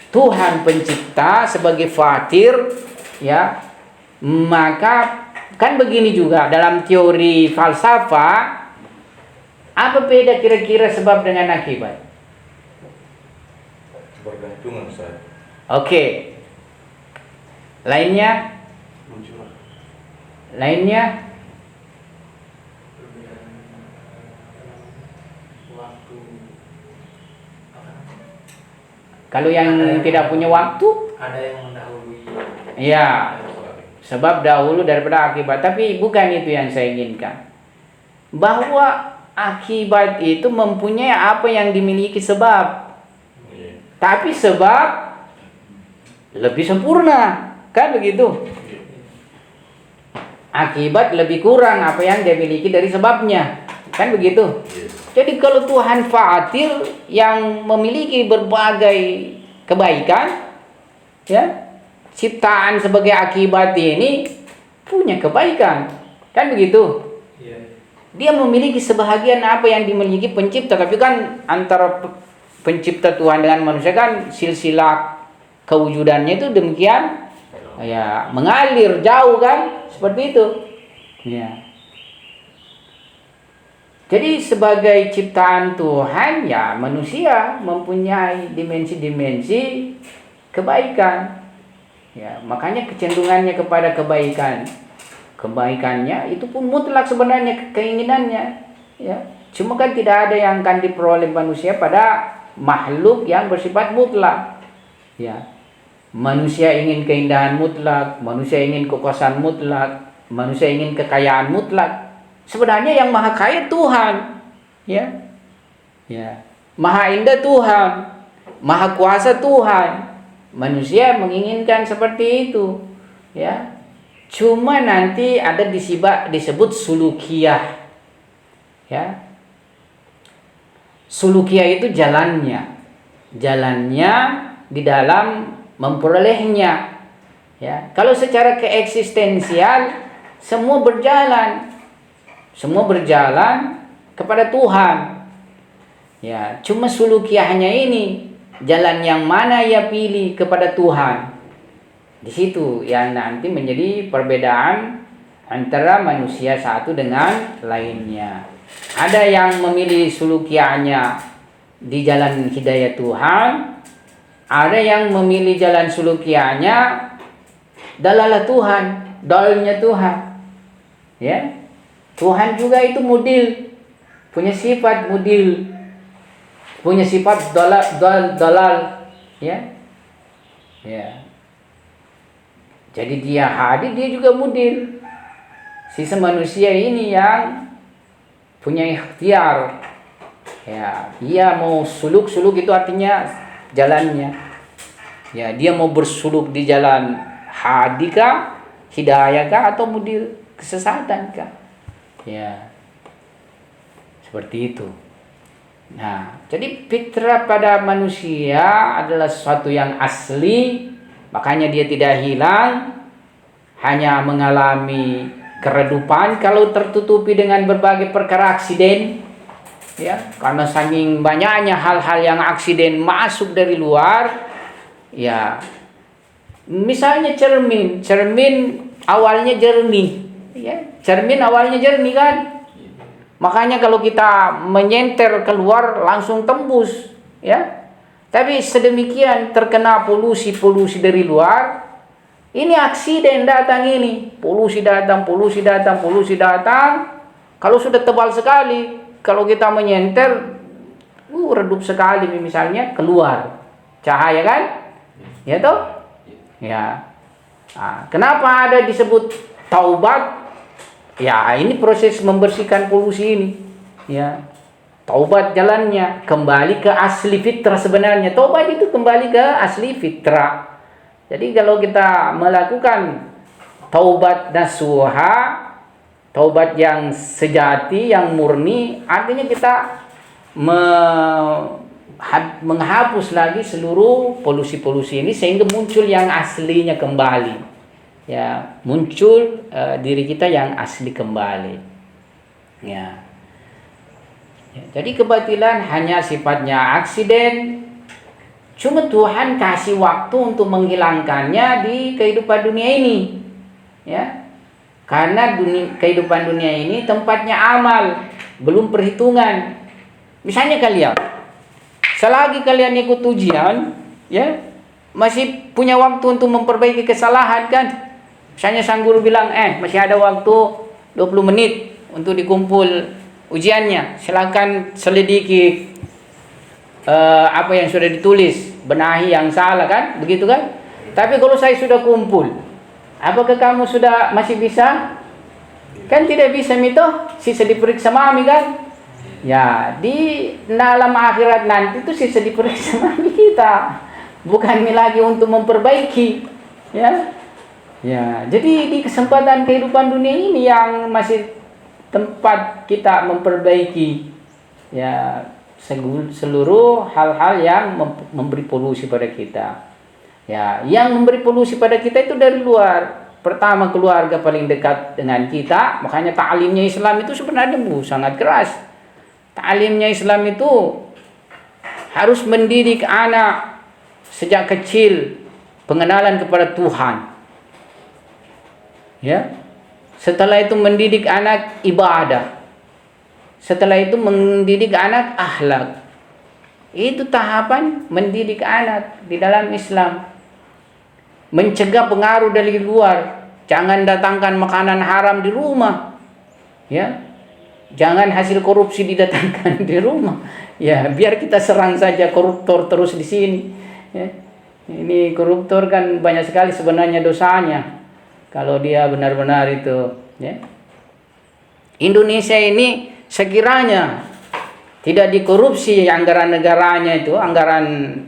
Tuhan pencipta sebagai fatir, ya, maka kan begini juga dalam teori falsafah, apa beda kira-kira sebab dengan akibat?
Bergantungan, Ustaz.
Oke. Lainnya? Kalau yang tidak punya waktu,
ada yang mendahului.
ya, sebab dahulu daripada akibat. Tapi bukan itu yang saya inginkan. Bahwa akibat itu mempunyai apa yang dimiliki sebab. Tapi sebab lebih sempurna, kan begitu? akibat lebih kurang apa yang dia miliki dari sebabnya. Kan begitu? Jadi kalau Tuhan Fatir yang memiliki berbagai kebaikan, ya, ciptaan sebagai akibat ini punya kebaikan. Kan begitu? Dia memiliki sebahagian apa yang dimiliki pencipta, tapi kan antara pencipta Tuhan dengan manusia kan silsilah kewujudannya itu demikian, ya, mengalir jauh kan, seperti itu. Ya. Jadi sebagai ciptaan Tuhan, ya, manusia mempunyai dimensi-dimensi kebaikan. Ya, makanya kecenderungannya kepada kebaikan. Kebaikannya itu pun mutlak sebenarnya keinginannya, ya. Cuma kan tidak ada yang akan diperoleh manusia pada makhluk yang bersifat mutlak. Ya. Manusia ingin keindahan mutlak, manusia ingin kekuasaan mutlak, manusia ingin kekayaan mutlak. Sebenarnya yang maha kaya Tuhan, ya. Ya. Maha indah Tuhan, maha kuasa Tuhan. Manusia menginginkan seperti itu, ya. Cuma nanti ada disebut sulukiyah, ya. Sulukiyah itu jalannya di dalam memperolehnya, ya. Kalau secara keeksistensial semua berjalan kepada Tuhan, ya. Cuma sulukiyahnya ini jalan yang mana ia pilih kepada Tuhan. Di situ yang nanti menjadi perbedaan antara manusia satu dengan lainnya. Ada yang memilih sulukiyahnya di jalan hidayah Tuhan, ada yang memilih jalan sulukiyahnya dalalah Tuhan, dalnya Tuhan. Ya. Tuhan juga itu mudil, punya sifat mudil, punya sifat dalal, ya. Ya. Jadi dia hadir, dia juga mudil. Sisa manusia ini yang punya ikhtiar. Ya, dia mau suluk itu artinya jalannya. Ya, dia mau bersuluk di jalan hadikah, hidayahkah, atau mudil kesesatankah? Ya, seperti itu. Nah, jadi fitrah pada manusia adalah sesuatu yang asli, makanya dia tidak hilang, hanya mengalami keredupan kalau tertutupi dengan berbagai perkara aksiden, ya, karena saking banyaknya hal-hal yang aksiden masuk dari luar, ya. Misalnya cermin awalnya jernih, ya, cermin awalnya jernih kan. Makanya kalau kita menyenter keluar langsung tembus, ya. Tapi sedemikian terkena polusi dari luar, ini aksiden datang ini. Polusi datang. Kalau sudah tebal sekali, kalau kita menyenter, redup sekali misalnya keluar cahaya kan? Ya toh? Ya. Nah, kenapa ada disebut taubat? Ya, ini proses membersihkan polusi ini. Ya. Taubat jalannya kembali ke asli fitrah sebenarnya. Taubat itu kembali ke asli fitrah. Jadi kalau kita melakukan taubat nasuha, taubat yang sejati, yang murni, artinya kita menghapus lagi seluruh polusi-polusi ini sehingga muncul yang aslinya kembali. Ya, muncul diri kita yang asli kembali. Ya. Ya, jadi kebatilan hanya sifatnya aksiden. Cuma Tuhan kasih waktu untuk menghilangkannya di kehidupan dunia ini. Ya. Karena kehidupan dunia ini tempatnya amal, belum perhitungan. Misalnya kalian, selagi kalian ikut ujian, ya, masih punya waktu untuk memperbaiki kesalahan kan? Misalnya sang guru bilang, masih ada waktu 20 menit untuk dikumpul ujiannya. Silakan selidiki apa yang sudah ditulis, benahi yang salah kan? Begitu kan? Tapi kalau saya sudah kumpul, apakah kamu sudah masih bisa? Kan tidak bisa mito, sisa diperiksa mami kan? Ya, di dalam akhirat nanti itu sisa diperiksa mami kita. Bukan lagi untuk memperbaiki, ya. Ya, jadi di kesempatan kehidupan dunia ini yang masih tempat kita memperbaiki ya seluruh hal-hal yang memberi polusi pada kita. Ya, yang memberi polusi pada kita itu dari luar. Pertama, keluarga paling dekat dengan kita, makanya ta'limnya Islam itu sebenarnya sangat keras. Ta'limnya Islam itu harus mendidik anak sejak kecil pengenalan kepada Tuhan. Ya. Setelah itu mendidik anak ibadah. Setelah itu mendidik anak akhlak. Itu tahapan mendidik anak di dalam Islam. Mencegah pengaruh dari luar. Jangan datangkan makanan haram di rumah. Ya. Jangan hasil korupsi didatangkan di rumah. Ya, biar kita serang saja koruptor terus di sini. Ya. Ini koruptor kan banyak sekali sebenarnya dosanya. Kalau dia benar-benar itu, ya. Indonesia ini sekiranya tidak dikorupsi anggaran negaranya itu, anggaran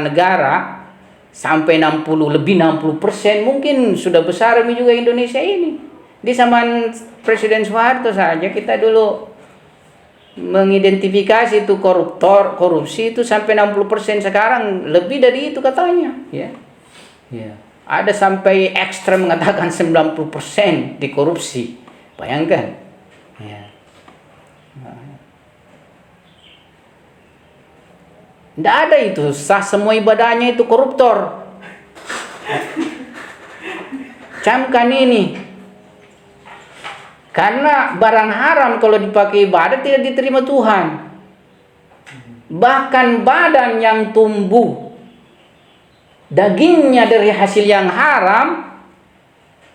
negara sampai 60% mungkin sudah besar juga Indonesia ini. Di zaman Presiden Soeharto saja kita dulu mengidentifikasi itu korupsi itu sampai 60%, sekarang lebih dari itu katanya, ya. Ya. Ada sampai ekstrem mengatakan 90% dikorupsi. Bayangkan. Ya. Tidak ada itu, sah semua ibadahnya itu koruptor. Camkan ini. Karena barang haram kalau dipakai ibadah tidak diterima Tuhan. Bahkan badan yang tumbuh dagingnya dari hasil yang haram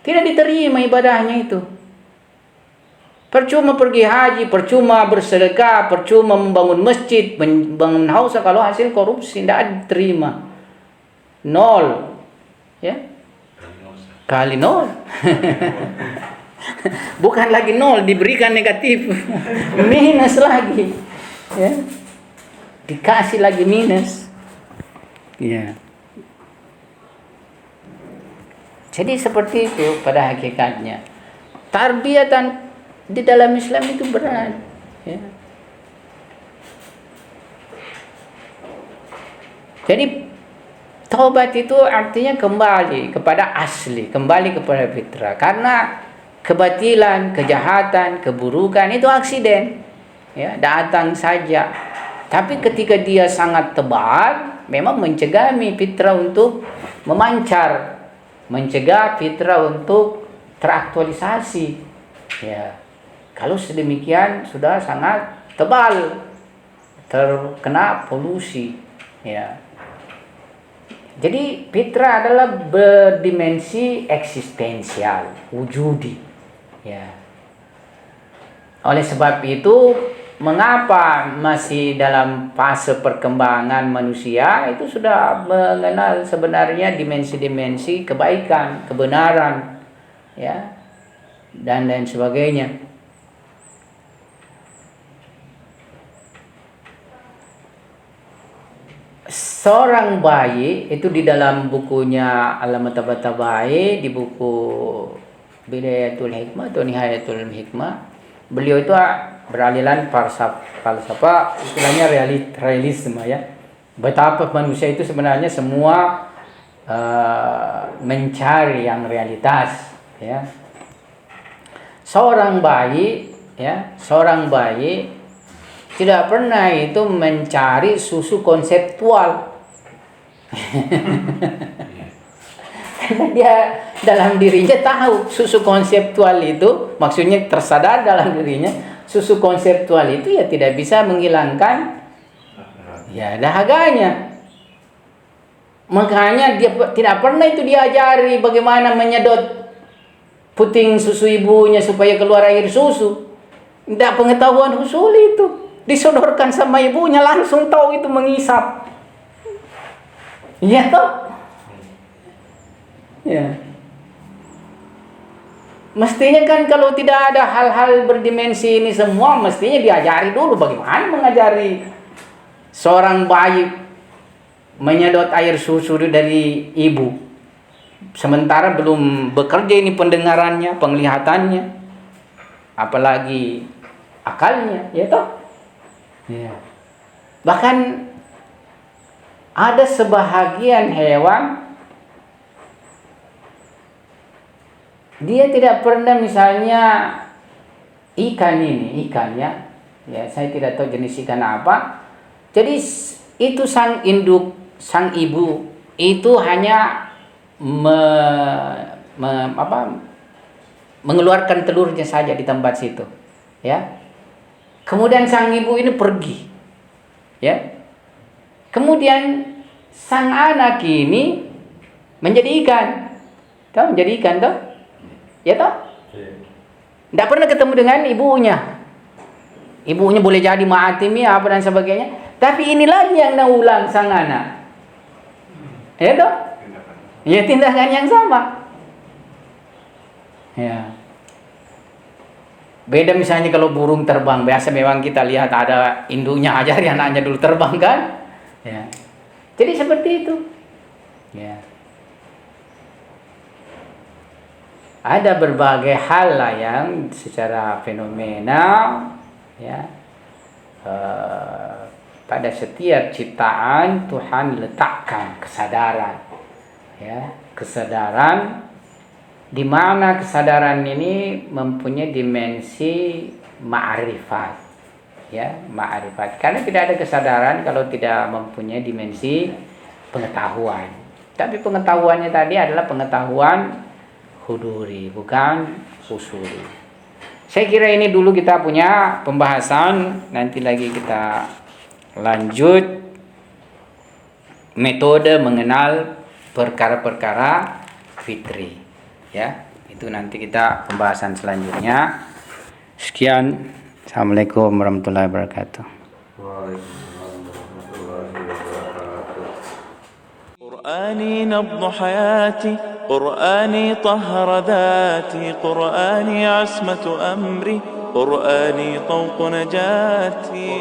tidak diterima ibadahnya itu. Percuma pergi haji, percuma bersedekah, percuma membangun masjid, membangun hausa kalau hasil korupsi tidak diterima. Nol. Ya. Kali nol. Bukan lagi nol, diberikan negatif. Minus lagi. Ya. Dikasih lagi minus. Ya. Jadi seperti itu pada hakikatnya. Tarbiyatan di dalam Islam itu berat. Ya. Jadi taubat itu artinya kembali kepada asli, kembali kepada fitrah. Karena kebatilan, kejahatan, keburukan itu aksiden, ya, datang saja. Tapi ketika dia sangat tebal, memang mencegah fitrah untuk memancar. Mencegah fitrah untuk teraktualisasi. Ya, kalau sedemikian sudah sangat tebal, terkena polusi. Ya, jadi fitrah adalah berdimensi eksistensial, wujudi. Ya, oleh sebab itu, mengapa masih dalam fase perkembangan manusia itu sudah mengenal sebenarnya dimensi-dimensi kebaikan, kebenaran, ya, dan lain sebagainya. Seorang bayi itu di dalam bukunya Alamat Tabatabai, di buku Bidayatul Hikmah atau Nihayatul Hikmah, beliau itu beraliran falsafah istilahnya realisme, ya. Betapa manusia itu sebenarnya semua mencari yang realitas, ya. Seorang bayi tidak pernah itu mencari susu konseptual. Karena dia dalam dirinya tahu susu konseptual itu, maksudnya tersadar dalam dirinya susu konseptual itu ya tidak bisa menghilangkan ya dahaganya. Makanya dia tidak pernah itu diajari bagaimana menyedot puting susu ibunya supaya keluar air susu. Tidak pengetahuan usul itu. Disodorkan sama ibunya langsung tahu itu mengisap. Iya toh? Ya. Mestinya kan kalau tidak ada hal-hal berdimensi ini semua, mestinya diajari dulu bagaimana mengajari seorang bayi menyedot air susu dari ibu Sementara belum bekerja ini pendengarannya, penglihatannya, apalagi akalnya, ya toh? Ya. Bahkan ada sebahagian hewan dia tidak pernah, misalnya ikannya, ya saya tidak tahu jenis ikan apa. Jadi itu sang induk, sang ibu itu hanya mengeluarkan telurnya saja di tempat situ, ya. Kemudian sang ibu ini pergi, ya. Kemudian sang anak ini menjadi ikan, menjadi ikan toh, ya toh. Tidak pernah ketemu dengan ibunya. Ibunya boleh jadi ma'atimi apa dan sebagainya, tapi ini lagi yang ulang sang anak, ya toh. Ya, tindakan yang sama. Ya. Beda misalnya kalau burung terbang, biasa memang kita lihat ada induknya ajari anaknya dulu terbang kan? Ya. Jadi seperti itu. Ya. Ada berbagai hal lah yang secara fenomenal, ya, pada setiap ciptaan Tuhan letakkan kesadaran. Ya, kesadaran, di mana kesadaran ini mempunyai dimensi ma'rifat, ya, ma'rifat. Karena tidak ada kesadaran kalau tidak mempunyai dimensi pengetahuan. Tapi pengetahuannya tadi adalah pengetahuan huduri, bukan usuli. Saya kira ini dulu kita punya pembahasan, nanti lagi kita lanjut metode mengenal perkara-perkara fitri, ya. Itu nanti kita pembahasan selanjutnya. Sekian. Assalamualaikum warahmatullahi wabarakatuh.
قرآني نبض حياتي، قرآني طهر ذاتي، قرآني عصمة أمري، قرآني طوق نجاتي.